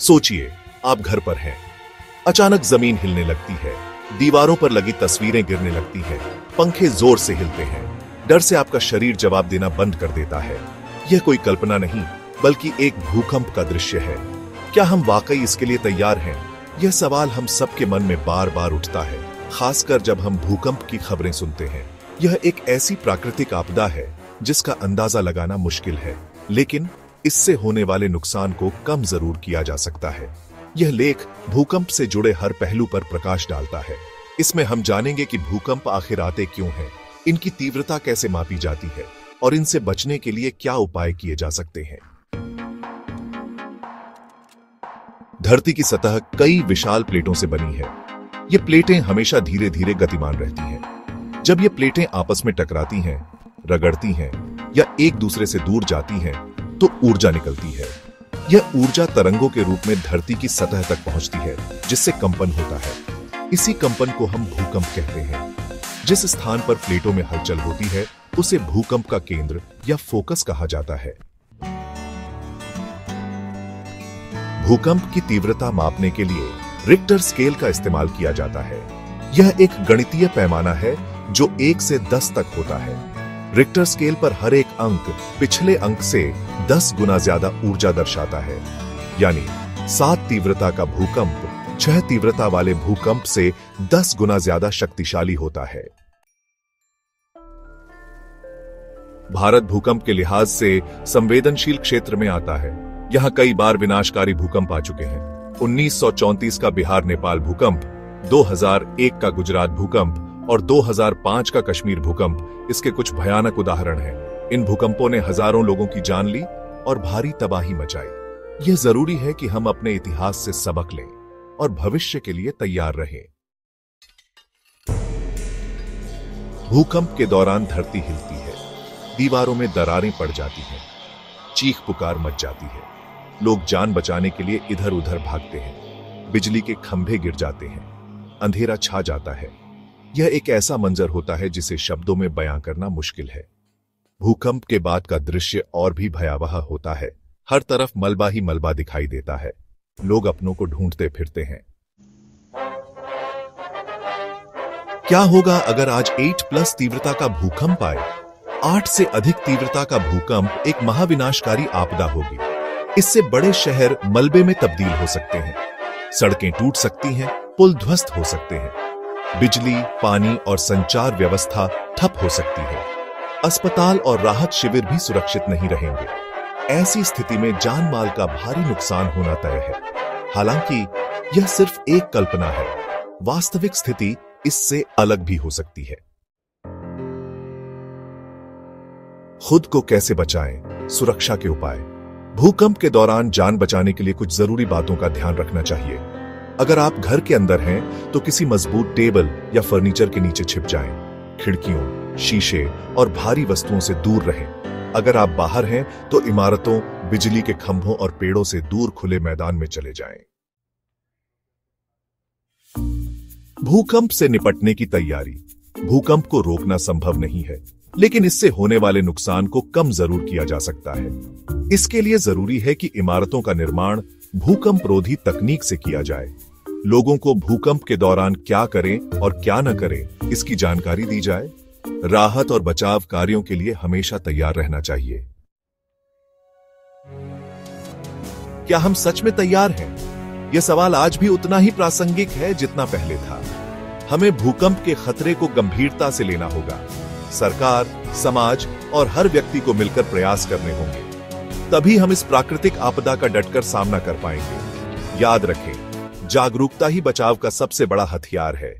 सोचिए, आप घर पर हैं। अचानक जमीन हिलने लगती है, दीवारों पर लगी तस्वीरें गिरने लगती हैं, पंखे जोर से हिलते हैं। डर से आपका शरीर जवाब देना बंद कर देता है। यह कोई कल्पना नहीं, बल्कि एक भूकंप का दृश्य है। क्या हम वाकई इसके लिए तैयार हैं? यह सवाल हम सबके मन में बार बार उठता है, खासकर जब हम भूकंप की खबरें सुनते हैं। यह एक ऐसी प्राकृतिक आपदा है जिसका अंदाजा लगाना मुश्किल है, लेकिन इससे होने वाले नुकसान को कम जरूर किया जा सकता है। यह लेख भूकंप से जुड़े हर पहलू पर प्रकाश डालता है। इसमें हम जानेंगे कि भूकंप आखिर आते क्यों हैं, इनकी तीव्रता कैसे मापी जाती है और इनसे बचने के लिए क्या उपाय किए जा सकते हैं। धरती की सतह कई विशाल प्लेटों से बनी है। ये प्लेटें हमेशा धीरे धीरे गतिमान रहती हैं। जब ये प्लेटें आपस में टकराती हैं, रगड़ती हैं या एक दूसरे से दूर जाती हैं, तो ऊर्जा निकलती है। यह ऊर्जा तरंगों के रूप में धरती की सतह तक पहुंचती है, जिससे कंपन होता है। इसी कंपन को हम भूकंप कहते हैं। जिस स्थान पर प्लेटों में हलचल होती है, उसे भूकंप का केंद्र या फोकस कहा जाता है। भूकंप की तीव्रता मापने के लिए रिक्टर स्केल का इस्तेमाल किया जाता है। यह एक गणितीय पैमाना है जो 1 से 10 तक होता है। रिक्टर स्केल पर हर एक अंक पिछले अंक से 10 गुना ज्यादा ऊर्जा दर्शाता है। यानी 7 तीव्रता का भूकंप 6 तीव्रता वाले भूकंप से 10 गुना ज्यादा शक्तिशाली होता है। भारत भूकंप के लिहाज से संवेदनशील क्षेत्र में आता है। यहां कई बार विनाशकारी भूकंप आ चुके हैं। 1934 का बिहार नेपाल भूकंप, 2001 का गुजरात भूकंप और 2005 का कश्मीर भूकंप इसके कुछ भयानक उदाहरण हैं। इन भूकंपों ने हजारों लोगों की जान ली और भारी तबाही मचाई। यह जरूरी है कि हम अपने इतिहास से सबक लें और भविष्य के लिए तैयार रहें। भूकंप के दौरान धरती हिलती है, दीवारों में दरारें पड़ जाती हैं, चीख पुकार मच जाती है। लोग जान बचाने के लिए इधर उधर भागते हैं, बिजली के खंभे गिर जाते हैं, अंधेरा छा जाता है। यह एक ऐसा मंजर होता है जिसे शब्दों में बयां करना मुश्किल है। भूकंप के बाद का दृश्य और भी भयावह होता है। हर तरफ मलबा ही मलबा दिखाई देता है। लोग अपनों को ढूंढते फिरते हैं। क्या होगा अगर आज 8+ तीव्रता का भूकंप आए? 8 से अधिक तीव्रता का भूकंप एक महाविनाशकारी आपदा होगी। इससे बड़े शहर मलबे में तब्दील हो सकते हैं, सड़कें टूट सकती हैं, पुल ध्वस्त हो सकते हैं, बिजली, पानी और संचार व्यवस्था ठप हो सकती है। अस्पताल और राहत शिविर भी सुरक्षित नहीं रहेंगे। ऐसी स्थिति में जान माल का भारी नुकसान होना तय है। हालांकि यह सिर्फ एक कल्पना है, वास्तविक स्थिति इससे अलग भी हो सकती है। खुद को कैसे बचाएं? सुरक्षा के उपाय। भूकंप के दौरान जान बचाने के लिए कुछ जरूरी बातों का ध्यान रखना चाहिए। अगर आप घर के अंदर हैं, तो किसी मजबूत टेबल या फर्नीचर के नीचे छिप जाएं। खिड़कियों, शीशे और भारी वस्तुओं से दूर रहें। अगर आप बाहर हैं, तो इमारतों, बिजली के खंभों और पेड़ों से दूर खुले मैदान में चले जाएं। भूकंप से निपटने की तैयारी। भूकंप को रोकना संभव नहीं है, लेकिन इससे होने वाले नुकसान को कम जरूर किया जा सकता है। इसके लिए जरूरी है कि इमारतों का निर्माण भूकंप रोधी तकनीक से किया जाए। लोगों को भूकंप के दौरान क्या करें और क्या न करें, इसकी जानकारी दी जाए। राहत और बचाव कार्यों के लिए हमेशा तैयार रहना चाहिए। क्या हम सच में तैयार हैं? यह सवाल आज भी उतना ही प्रासंगिक है जितना पहले था। हमें भूकंप के खतरे को गंभीरता से लेना होगा। सरकार, समाज और हर व्यक्ति को मिलकर प्रयास करने होंगे। तभी हम इस प्राकृतिक आपदा का डटकर सामना कर पाएंगे। याद रखें, जागरूकता ही बचाव का सबसे बड़ा हथियार है।